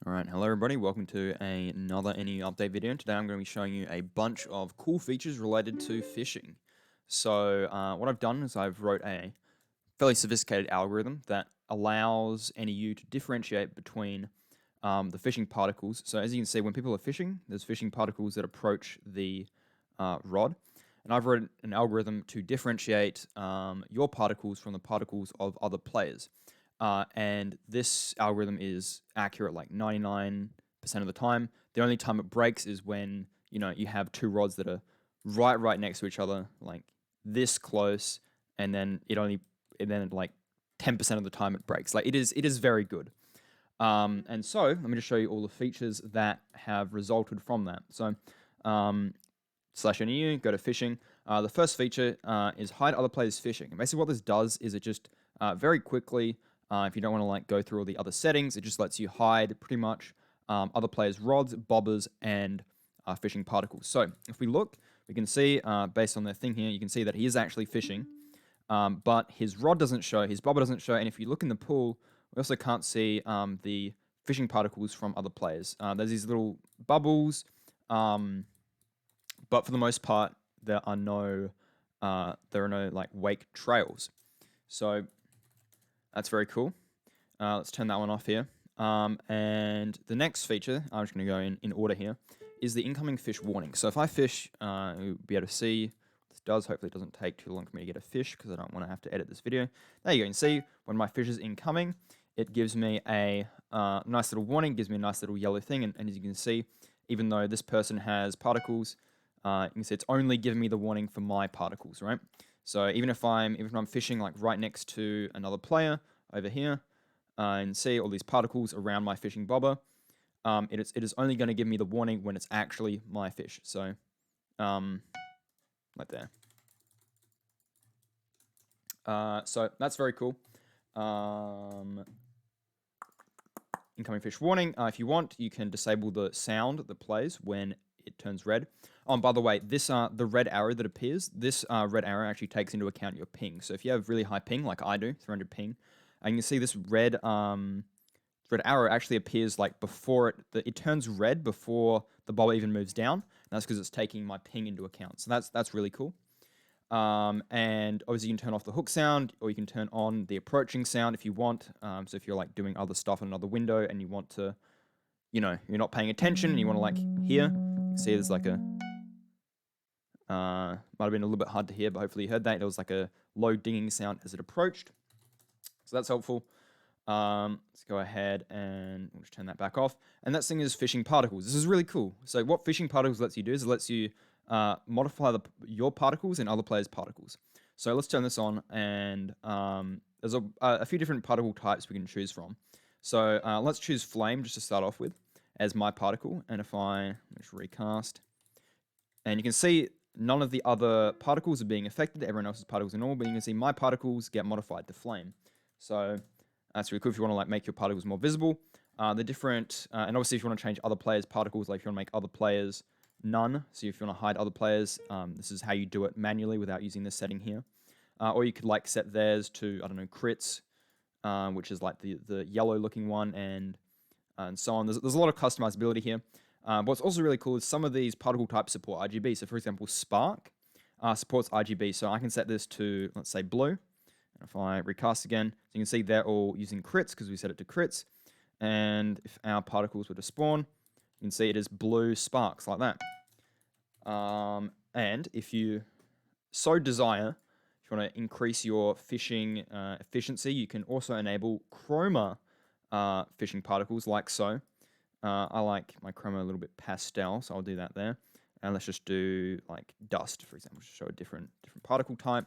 Alright, hello everybody, welcome to another NEU update video. And today I'm going to be showing you a bunch of cool features related to fishing. So what I've done is I've wrote a fairly sophisticated algorithm that allows NEU to differentiate between the fishing particles. So as you can see, when people are fishing, there's fishing particles that approach the rod. And I've written an algorithm to differentiate your particles from the particles of other players. And this algorithm is accurate like 99% of the time. The only time it breaks is when, you have two rods that are right next to each other, like this close, and then like 10% of the time it breaks. Like it is very good. And so let me just show you all the features that have resulted from that. So /NEU, go to fishing. The first feature is hide other players fishing. And basically what this does is it just very quickly, if you don't want to like go through all the other settings, it just lets you hide pretty much other players' rods, bobbers, and fishing particles. So if we look, we can see based on the thing here, you can see that he is actually fishing, but his rod doesn't show, his bobber doesn't show, and if you look in the pool, we also can't see the fishing particles from other players. There's these little bubbles, but for the most part, there are no like wake trails. So that's very cool. Let's turn that one off here. And the next feature, I'm just going to go in order here, is the incoming fish warning. So if I fish, you'll be able to see what this does. Hopefully it doesn't take too long for me to get a fish because I don't want to have to edit this video. There you go. You can see when my fish is incoming, it gives me a nice little warning, gives me a nice little yellow thing. And as you can see, even though this person has particles, you can see it's only giving me the warning for my particles, right? So even if I'm fishing like right next to another player over here, and see all these particles around my fishing bobber, it is only going to give me the warning when it's actually my fish. So, right there. So that's very cool. Incoming fish warning. If you want, you can disable the sound that plays when it turns red. Oh, and by the way, this the red arrow that appears, this red arrow actually takes into account your ping. So if you have really high ping, like I do, 300 ping, and you can see this red arrow actually appears like before it turns red before the bobber even moves down. And that's because it's taking my ping into account. So that's really cool. And obviously you can turn off the hook sound, or you can turn on the approaching sound if you want. So if you're like doing other stuff in another window and you want to, you're not paying attention and you want to like hear, you can see there's like a might have been a little bit hard to hear, but hopefully you heard that. It was like a low dinging sound as it approached. So that's helpful. Let's go ahead and we'll just turn that back off. And that thing is fishing particles. This is really cool. So what fishing particles lets you do is it lets you modify your particles and other players' particles. So let's turn this on, and there's a few different particle types we can choose from. So let's choose flame just to start off with as my particle. And if I just recast, and you can see none of the other particles are being affected. Everyone else's particles are normal, but you can see my particles get modified to flame. So that's really cool if you want to like make your particles more visible. The different, and obviously if you want to change other players' particles, like if you want to make other players none, so if you want to hide other players, this is how you do it manually without using this setting here. Or you could like set theirs to, I don't know, crits, which is like the yellow looking one, and so on. There's a lot of customizability here. What's also really cool is some of these particle types support RGB. So for example, Spark supports RGB. So I can set this to, let's say, blue. If I recast again, so you can see they're all using crits because we set it to crits. And if our particles were to spawn, you can see it is blue sparks like that. And if you so desire, if you want to increase your fishing efficiency, you can also enable Chroma fishing particles like so. I like my Chroma a little bit pastel, so I'll do that there. And let's just do like dust, for example, to show a different particle type.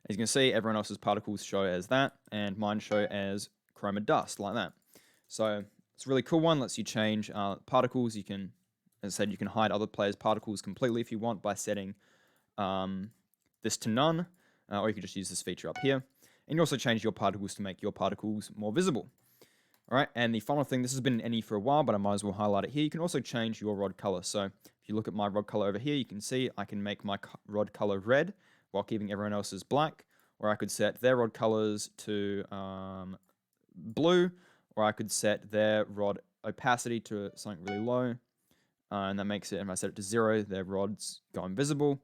As you can see, everyone else's particles show as that, and mine show as chroma dust, like that. So it's a really cool one. Lets you change particles. You can, as I said, you can hide other players' particles completely if you want by setting this to none, or you could just use this feature up here. And you also change your particles to make your particles more visible. All right, and the final thing, this has been in NE for a while, but I might as well highlight it here. You can also change your rod color. So if you look at my rod color over here, you can see I can make my rod color red while keeping everyone else's black, or I could set their rod colors to blue, or I could set their rod opacity to something really low, and that makes it, if I set it to 0, their rods go invisible,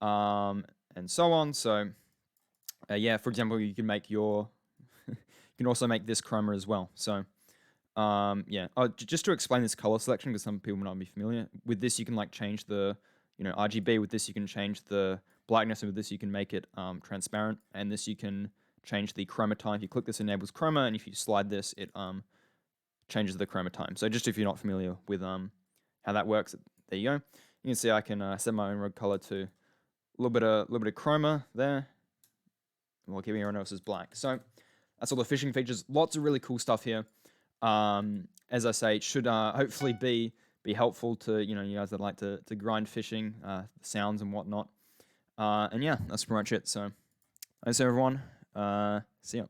and so on. So yeah, for example, you can make your, you can also make this chroma as well. So yeah, just to explain this color selection, because some people might not be familiar with this, you can like change the, RGB. With this, you can change the blackness, and with this, you can make it transparent. And this, you can change the chroma time. If you click this, enables chroma, and if you slide this, it changes the chroma time. So just if you're not familiar with how that works, there you go. You can see I can set my own rod color to a little bit of chroma there, while keeping everyone else's black. So that's all the fishing features. Lots of really cool stuff here. As I say, it should hopefully be helpful to you guys that like to grind fishing, sounds and whatnot. And yeah, that's pretty much it. So thanks everyone. See ya.